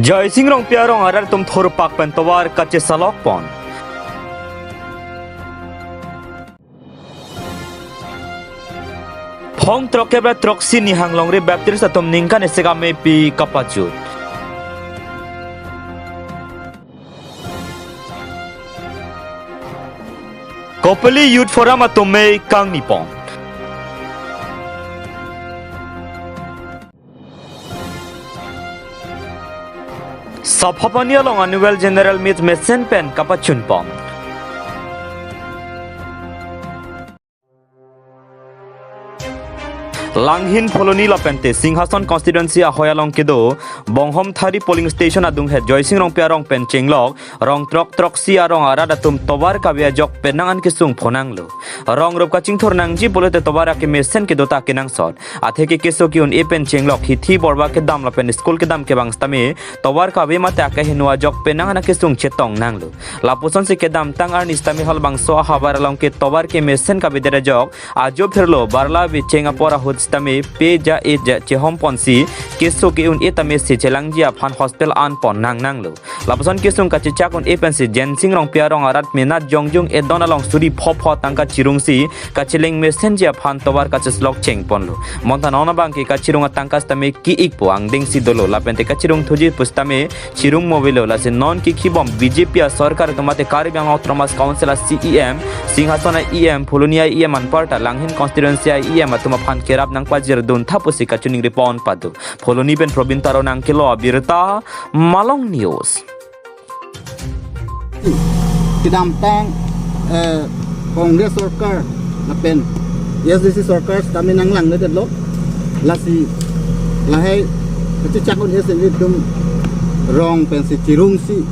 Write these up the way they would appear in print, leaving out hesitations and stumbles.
Jai Singh rong piarong arar tum thor pak pen towar kache salok pon. Phong trok kebra trok sini hanglong re baptir sa tum ningkan esega me pi kapachut. Kopali Youth Forum atum me kang nipong. Sabhapani along annual general meet mesen pen kapachun pom. Langhin Poloni Lapente Singhason constituency ahoyalong kedo Bonghom Thari polling station adung he Joy Singh rong piarong pen chenglok rong trok si arong arada tum tobar kabia jok penangan kisung phonanglo rong rob kaching thor nangji bolete tobara ke mesen ke dota kenang sot athe ke keso ki un e pen chenglok hithi borba ke dam lapen school ke dam ke bang stame tobar kabe mate aka hinwa jok penangan kisung chetong nanglo lapuson se ke dam tang ar nistame hol bang so habar along ke tobar ke mesen kabe dere jok ajo phirlo barla bi chenga pora tame peja eja chehom ponsi keso ke un etame se chelangjia phan hospital an pon nanglo lapson kesung ka chichakon epensi jensing rong piarong arat menat jongjung e donalong suri phopho tangka chirungsi ka chileng messenger phan towar ka chislok cheng ponlo montan ona bangki ka chirunga tangkas tame ki ikpo angding si dolo lapente ka chirung thuji pustame chirung mobile la se non ki khibom bjp sarkar tomate karbyang autonomous council cem singhasana em phulonia em anparta langhin constituency em atuma phan kerap nang pajir don thapusi ka chuning repon padu pholoni ben probintaro nang kilo abirta malong news kidam tang Congress sarkar na pen SDC sarkar tami nang lang na lo lasi lahai kati chakon esen tum rong pen si chirung si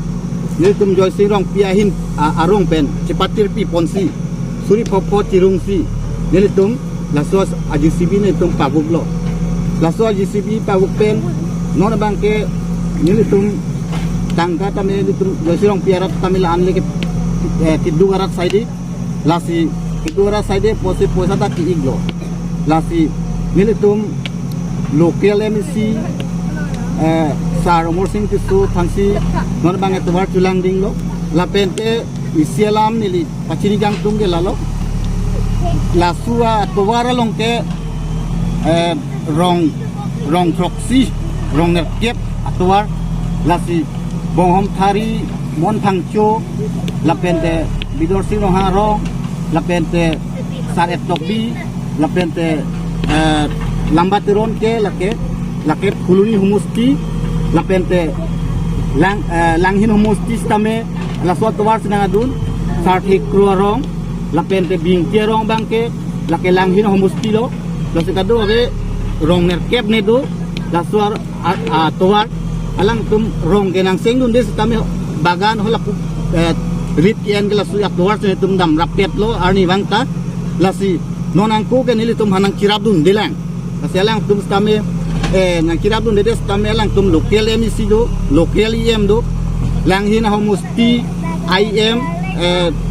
ni tum Joy Singh rong piahin arong pen cipatir pi ponsi suri popo chirung si ni tum laso AGCB ni tum paguk lo laso AGCB paguk pen non bangke ni tum tangga tami ni tum Joy Singh rong piarat tamila anle ke kidugarat saidi lasi kidugarat saidi posi poisa ta ki iglo lasi ni tum local MC Sar Umar Singh Tisu Thansi non bangke tubar chulang ding lo lapente isialam nili pachini jang tum ge lalo lasua towara longke rong proxy rong nerkep atwar lasi bonghom thari mon thangcho lapente bidor sing rong haro lapente saret tokbi lapente lambatiron ke lake khuluni humusti lapente langhin humusti stame lasua towar sinangadun sarthi kruarong lapente bing rong bangke lake langhin homusti lo lase kado ave rong nerkep ne do laswar towar alang tum rong genang seng dun des tame bagan holak rit yen lasu towar se tum dam rapet lo arni bangta lasi nonangku ke nili tum hanang kirab dun dilang lasi alang tum tame nang kirab dun des tame alang tum local MC do local em do langhin homusti im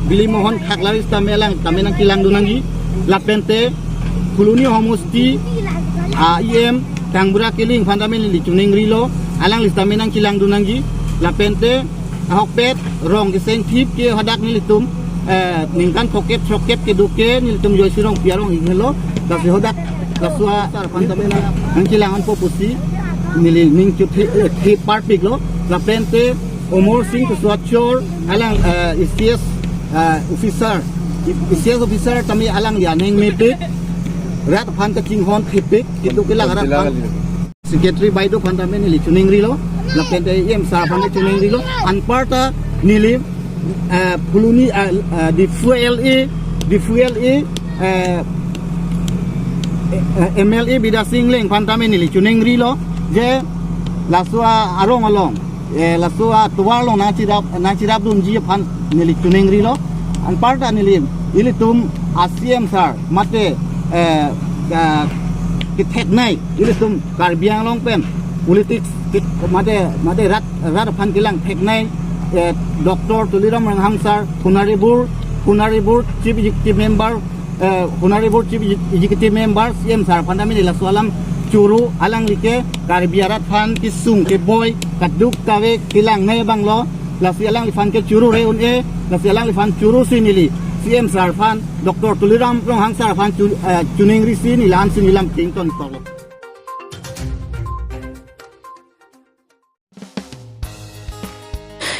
Bili mohon hak laris tamelang tamenang kilang dunangi lapente kuluni homusti IM tangbura kiling fandamen li chuning rilo alang lis tamenang kilang dunangi lapente hokpet rong geseng tip ke hadak ni litum ningkan poket roket ke duke ni litum Joy Singh rong piarong ingelo tapi hodak lasua sar fandamen ang kilangan popusi nili ning tip part big lo lapente Umar Singh Kuswachor alang ICS officer kami alang yaneng mepek rat phan ka king hon khipek itu kila rat phan secretary baido phan tamen ni chuning rilo lapente em sa phan chuning rilo anparta nili puluni di fuel MLA bidasing leng phan tamen ni chuning rilo je lasua arong along lasua tuwalong na chirap dun ji phan nili tuning rilo an parta nili ili tum ASEAN sar mate ki nai ili tum karbiang long pen politics mate rat phan kilang nai Dr. Tuliram Rangham sar Hunaribur chief executive member CM sar pandami laswalam curu alang like karbiarat fan kisung ke boy kaduk kawe kilang ne bang lo la si alang fan ke curu reun la si alang fan curu sinili CM Sarfan Dr. Tuliram rong hang Sarfan Chuning Risi nilan sinilam Kington Tolo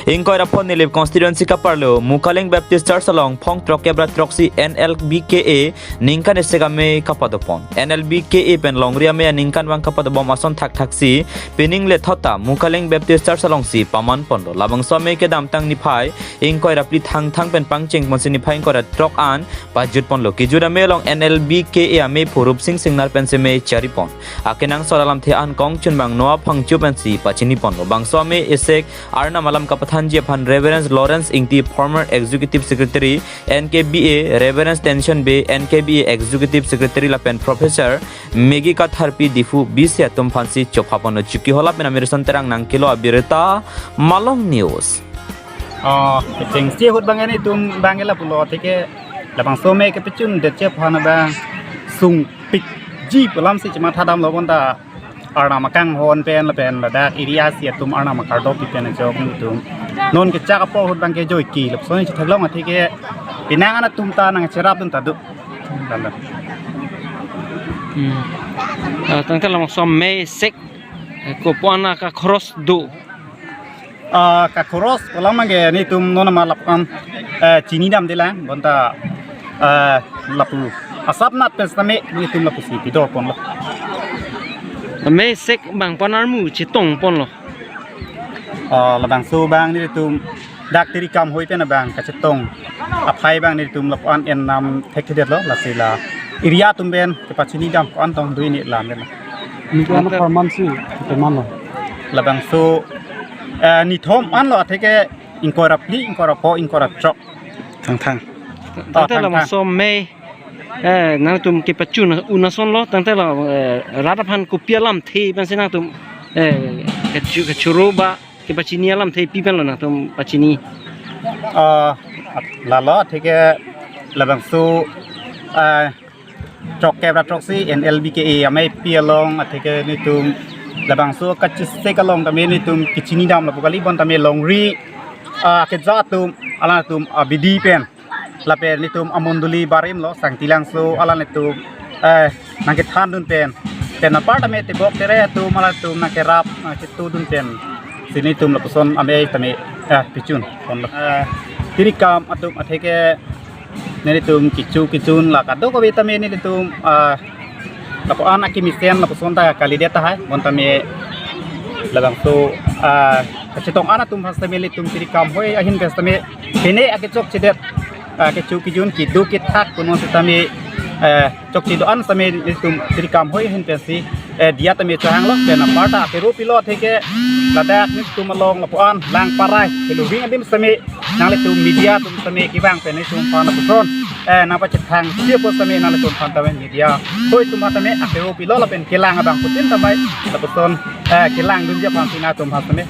Ingkoi rapon nilip constituency kaparlo Mukaleng Baptist Church along Phong Trokebra Troxy NLBKA ningkan esegame kapadopon NLBKA pen longria me ningkan wang kapadobom ason thak thaksi pening le thota Mukaleng Baptist Church along si paman pondo labang some ke dam tang niphai ingkoi rapli thang pen pangcheng monsi niphai ingkoi trok an pajut ponlo kijura me long NLBKA ame phurup singnar pen se me charipon akenang soralam the an kong chun bang noa phangchu pen si pachini ponlo bang some esek arna malam kapathan Japan Reverend Lawrence Ingti former executive secretary NKBA Reverend Tension Bay NKBA executive secretary lapen professor Megi Katharpi Difu Bisya Tumfansi Chophapono Chuki hola pen amirson terang nangkilo abireta Malong News Ting sia hut bang ni tum bang la pulo tike labang some ke pecun de che phana bang sung pik ji pelam si cuma thadam lo bonda arna makang hon pen la pen la dak area sia tum arna makar do pen jok tum non ke chaka po hut bang ke joy ki lop so ni thaglong atike pinang ana tum ta nang cherap dun ta du dalla tang tang lamang som me sek ko puana ka cross do ka cross pelam ge ni tum non ma lapan chini dam de lang bonda lapu asap nat pesame ni tum lapu si pidor pon lo me sek bang panar mu chi tong pon lo labang so bang ni tum dak tiri kam hoi pen bang ka chetong aphai bang ni tum lapan en nam thek lo la sila area tum ben ke pachini dam kon tong dui ni lam le ni kan performance te man lo labang so ni thom an lo theke inkora pli inkora po inkora trok thang tang tang lamang som me nang tum ke pachun unason lo tang tang radapan ku pialam thi ban senang tum ke churoba ke pachini alam thi pi pen lo na tum pachini la lo theke labang so trok kebra troxy NLBKA amai pialong atheke ni tum labang so kachise kalong tame ni tum kichini dam la bukali bon tame longri ke jatum ala tum abidi pen lape ni tum amonduli barim lo sangtilang so ala ni tum nangke than dun pen na part ame te bok tere tum ala tum na ke rap ke tu dun pen sini tum la puson ame tame pichun kon tirikam atum atheke ni tum kichun la kado ko vitame ni tum lapo anak kimisen lapo sonda kalideta hai montame labang so kacetong anak tum hastame tum tirikam hoi ahin bestame kene akechok cedet kecu kijun kidu kitak kuno setame chok cidoan same tum tirikam hoi ahin pesi dia tame chang lo bena parta peru pilot theke ladak ni tum long lapo an lang parai kelu ring adim same nang le tum media tum same kibang pen tum pana puson napa cetang dia pun same nang le tum panta media hoi tum hatame peru pilot pen kelang abang putin tamai lapuson kelang dun dia pampina tum hatame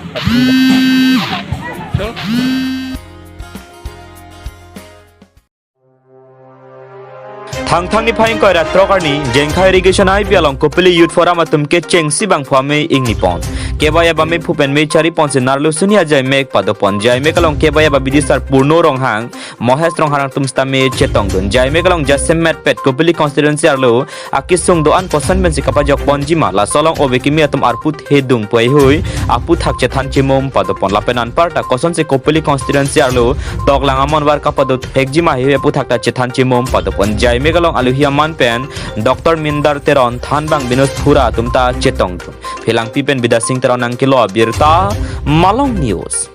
Thang ni phaing koi rat trokarni jengkha irrigation ai bialong kopili youth forum atum ke chengsi bang phame ingni pon kebaya ba me phupen me chari pon se narlu sunia jai mek padopon jai me kalong kebaya ba bidisar purno rong hang mohes rong harang tum stame chetong dun jai me kalong jasem met pet kopili constituency arlo akisung do an posan ben sikapa jok bonjima la solong obekimi atum arput hedung poi hui apu thak chethan chimom padopon lapenan parta koson se kopili constituency arlo toklang amon war kapadot hekjima he apu thak ta chethan chimom padopon jai me kalong aluhia man pen Dr. Mindar Teron than bang binus thura tumta chetong dun philang pi pen bida sing teron ang kilo birta Malong News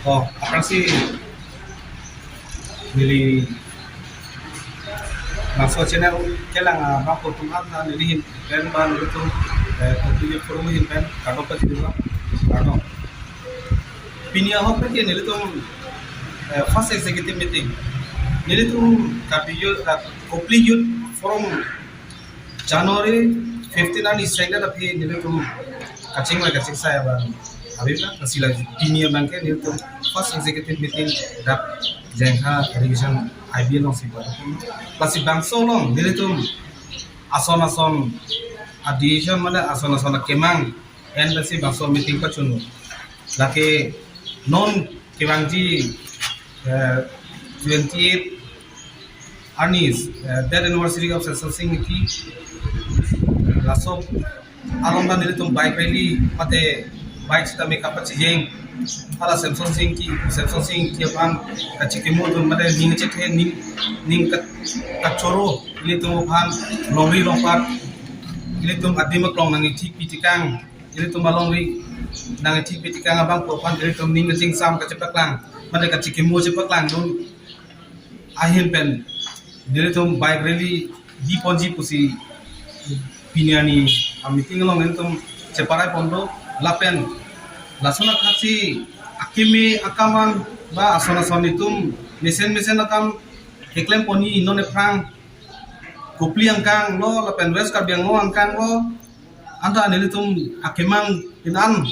apa sih nili masuk channel kelang apa tuhan na nilihin pen ban itu tujuh forum ini pen kado pasti dulu kado pinia hok pen nili tuh first executive meeting nili tuh Kopli Youth Forum January 15 ani Israel tapi nili tuh kacing saya bang habis lah kasih lagi pinia bangke nili tuh first executive meeting dak jengha irrigation IBL long sih kasih bangso long nili tuh ason addition mana asona kemang and basi bangso meeting pacunu laki non kemang ji 28 Arnis that University of Sing ki laso alonda nilitum bike rally mate bike kita make up chijeng ala Samsung Sing ki bang kachikimo dun mate ning chethe ning ka choro nilitum phan longri longpat nilitum adimak long nang thik pitikang nilitum malongri nang thik pitikang abang po phan nilitum ning jing sam ka chepaklang mate kachikimo chepaklang dun ahin pen nilitum bike rally di ponji pusi piniani meeting long nilitum separai pondo lapen lasona khachi akimi akaman ba asona sonitum mesen akam heklem poni inone prang kopli angkang lo lapen west kabiang lo angkang lo anda nilitum akimang inan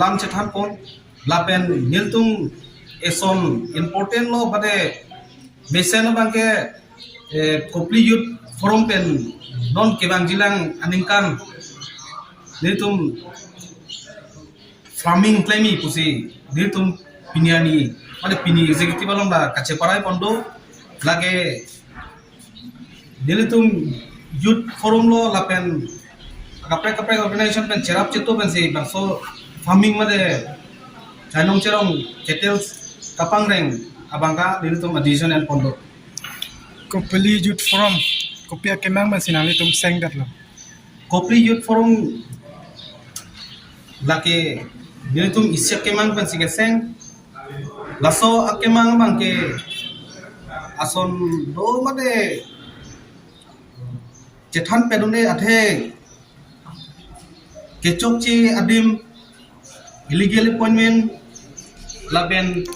lam chethan pon lapen nilitum eson important lo bade mesen bangke kopli youth forum pen non kebang jilang aningkan nilitum farming claimi pusi nilitum piniani made pini executive along da kacheparai pondo lage nilitum youth forum lo lapen kapre organization pen cherap cheto pen se bangso farming made janong cherong ketel kapang reng abangka nilitum addition and pondo Kopli Youth Forum kopia kemang masinali tum seng dat lo. Kopli Youth Forum laki nilitum isya kemang pen sigeseng laso akemang bangke ason do made chethan pedune athe kechokchi adim illegal appointment laben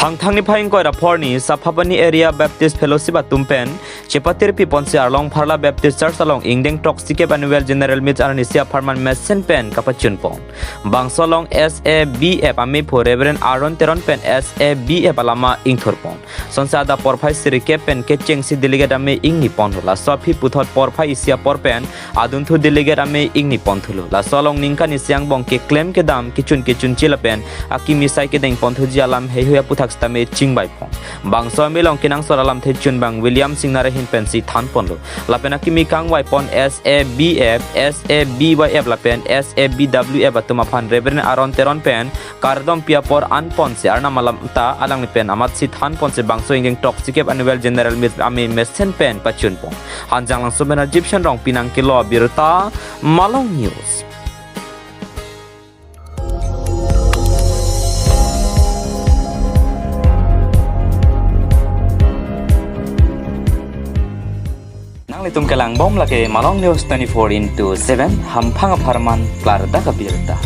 Thangthangni phaing koi raporni Saphabani Area Baptist Fellowship atumpen Chepatir Piponsi Arlong Pharla Baptist Church along Ingdeng Toxicap Annual General Meet Anisia Farman Messen Pen Kapachun Pon Bangsolong SABF Ami po Reverend Aaron Teron Pen SABF alama Ingthor Pon Sonsada Porphai Sirike Pen Ketcheng si delegate ame Ingni Pon la Sofi Puthot Porphai Isia Porpen Adunthu delegate ame Ingni Pon thulu la Solong Ningkan Isyang Bong ke claim ke dam kichun chila pen Akimi sai ke deng pon thuji alam hehuya puthak stame chingbai pon Bangso milong kinang soralam thechun bang William Singnare hin pensi than ponlo lapena kimi kangwai pon SABF SABYF lapen SABWF atuma phan Reverend Aaron Teron pen kardom pia por an pon se arna malam ta alang ni pen amat si than pon se bangso ingeng toxicap annual general meet ame messen pen pachun pon hanjang lang subena Egyptian rong pinang kilo birta Malong News. Itum kelang bom lake Malong News 24/7 hampang aparman klarda kabirta.